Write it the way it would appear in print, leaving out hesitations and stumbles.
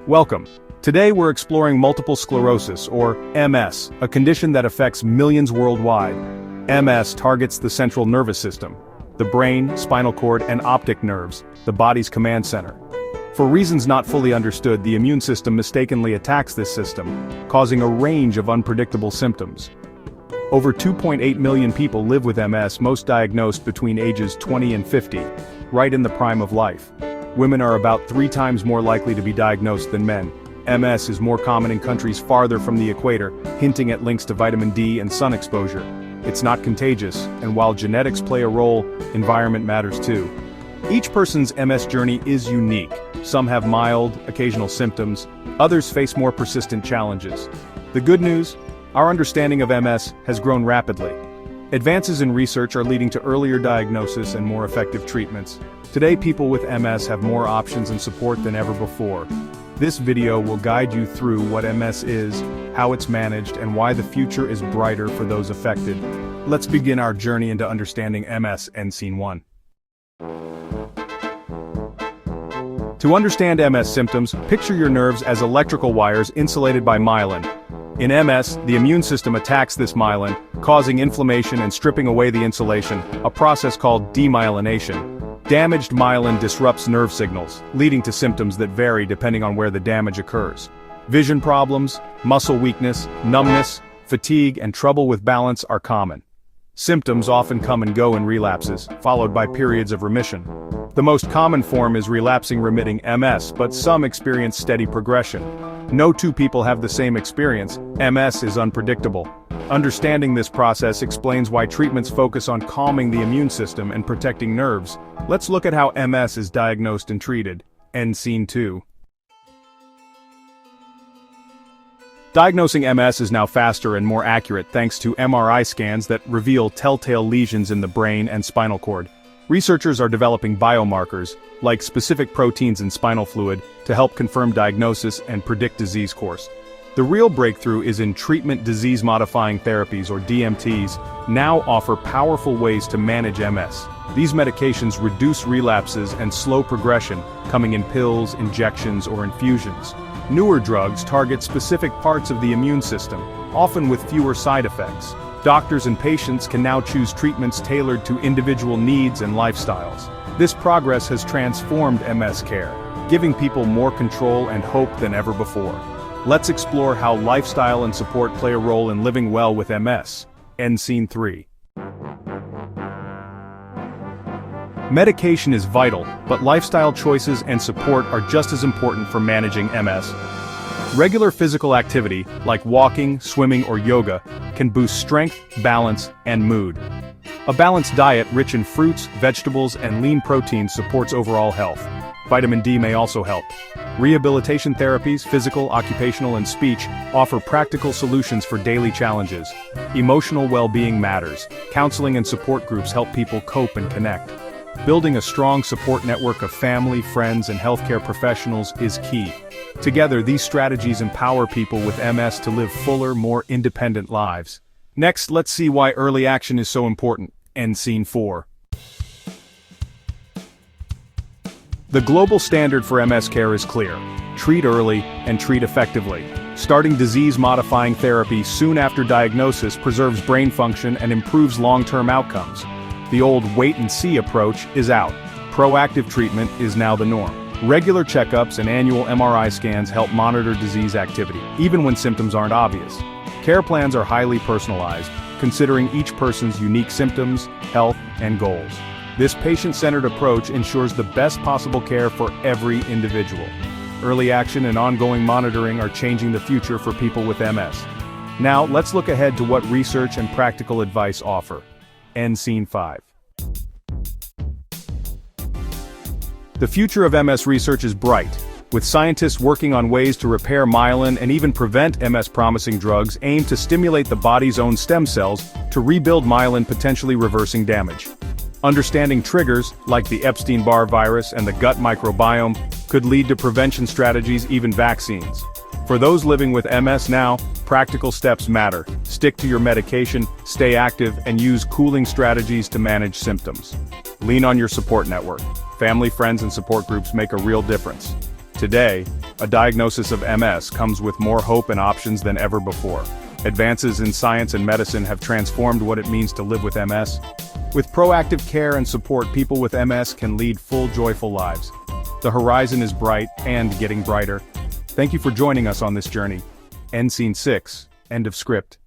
Welcome. Today we're exploring multiple sclerosis, or MS, a condition that affects millions worldwide. MS targets the central nervous system, the brain, spinal cord, and optic nerves, the body's command center. For reasons not fully understood, the immune system mistakenly attacks this system, causing a range of unpredictable symptoms. Over 2.8 million people live with MS, most diagnosed between ages 20 and 50, right in the prime of life. Women are about 3 times more likely to be diagnosed than men. MS is more common in countries farther from the equator, hinting at links to vitamin D and sun exposure. It's not contagious, and while genetics play a role, environment matters too. Each person's MS journey is unique. Some have mild, occasional symptoms, others face more persistent challenges. The good news? Our understanding of MS has grown rapidly. Advances in research are leading to earlier diagnosis and more effective treatments. Today, people with MS have more options and support than ever before. This video will guide you through what MS is, how it's managed, and why the future is brighter for those affected. Let's begin our journey into understanding MS and Scene 1. To understand MS symptoms, picture your nerves as electrical wires insulated by myelin. In MS, the immune system attacks this myelin, causing inflammation and stripping away the insulation, a process called demyelination. Damaged myelin disrupts nerve signals, leading to symptoms that vary depending on where the damage occurs. Vision problems, muscle weakness, numbness, fatigue, and trouble with balance are common. Symptoms often come and go in relapses, followed by periods of remission. The most common form is relapsing-remitting MS, but some experience steady progression. No two people have the same experience. MS is unpredictable. Understanding this process explains why treatments focus on calming the immune system and protecting nerves. Let's look at how MS is diagnosed and treated. End Scene 2. Diagnosing MS is now faster and more accurate thanks to MRI scans that reveal telltale lesions in the brain and spinal cord. Researchers are developing biomarkers, like specific proteins in spinal fluid, to help confirm diagnosis and predict disease course. The real breakthrough is in treatment disease-modifying therapies, or DMTs, now offer powerful ways to manage MS. These medications reduce relapses and slow progression, coming in pills, injections, or infusions. Newer drugs target specific parts of the immune system, often with fewer side effects. Doctors and patients can now choose treatments tailored to individual needs and lifestyles. This progress has transformed MS care, giving people more control and hope than ever before. Let's explore how lifestyle and support play a role in living well with MS. End Scene 3. Medication is vital, but lifestyle choices and support are just as important for managing MS. Regular physical activity, like walking, swimming, or yoga, can boost strength, balance, and mood. A balanced diet rich in fruits, vegetables, and lean proteins supports overall health. Vitamin D may also help. Rehabilitation therapies, physical, occupational, and speech, offer practical solutions for daily challenges. Emotional well-being matters. Counseling and support groups help people cope and connect. Building a strong support network of family, friends, and healthcare professionals is key. Together, these strategies empower people with MS to live fuller, more independent lives. Next, let's see why early action is so important. End Scene 4. The global standard for MS care is clear. Treat early and treat effectively. Starting disease-modifying therapy soon after diagnosis preserves brain function and improves long-term outcomes. The old wait-and-see approach is out. Proactive treatment is now the norm. Regular checkups and annual MRI scans help monitor disease activity, even when symptoms aren't obvious. Care plans are highly personalized, considering each person's unique symptoms, health, and goals. This patient-centered approach ensures the best possible care for every individual. Early action and ongoing monitoring are changing the future for people with MS. Now, let's look ahead to what research and practical advice offer. End Scene 5. The future of MS research is bright, with scientists working on ways to repair myelin and even prevent MS. Promising drugs aim to stimulate the body's own stem cells to rebuild myelin, potentially reversing damage. Understanding triggers, like the Epstein-Barr virus and the gut microbiome, could lead to prevention strategies, even vaccines. For those living with MS now, practical steps matter. Stick to your medication, stay active, and use cooling strategies to manage symptoms. Lean on your support network. Family, friends, and support groups make a real difference. Today, A diagnosis of MS comes with more hope and options than ever before. Advances in science and medicine have transformed what it means to live with MS. With proactive care and support, people with MS can lead full, joyful lives. The horizon is bright and getting brighter. Thank you for joining us on this journey. End scene 6. End of script.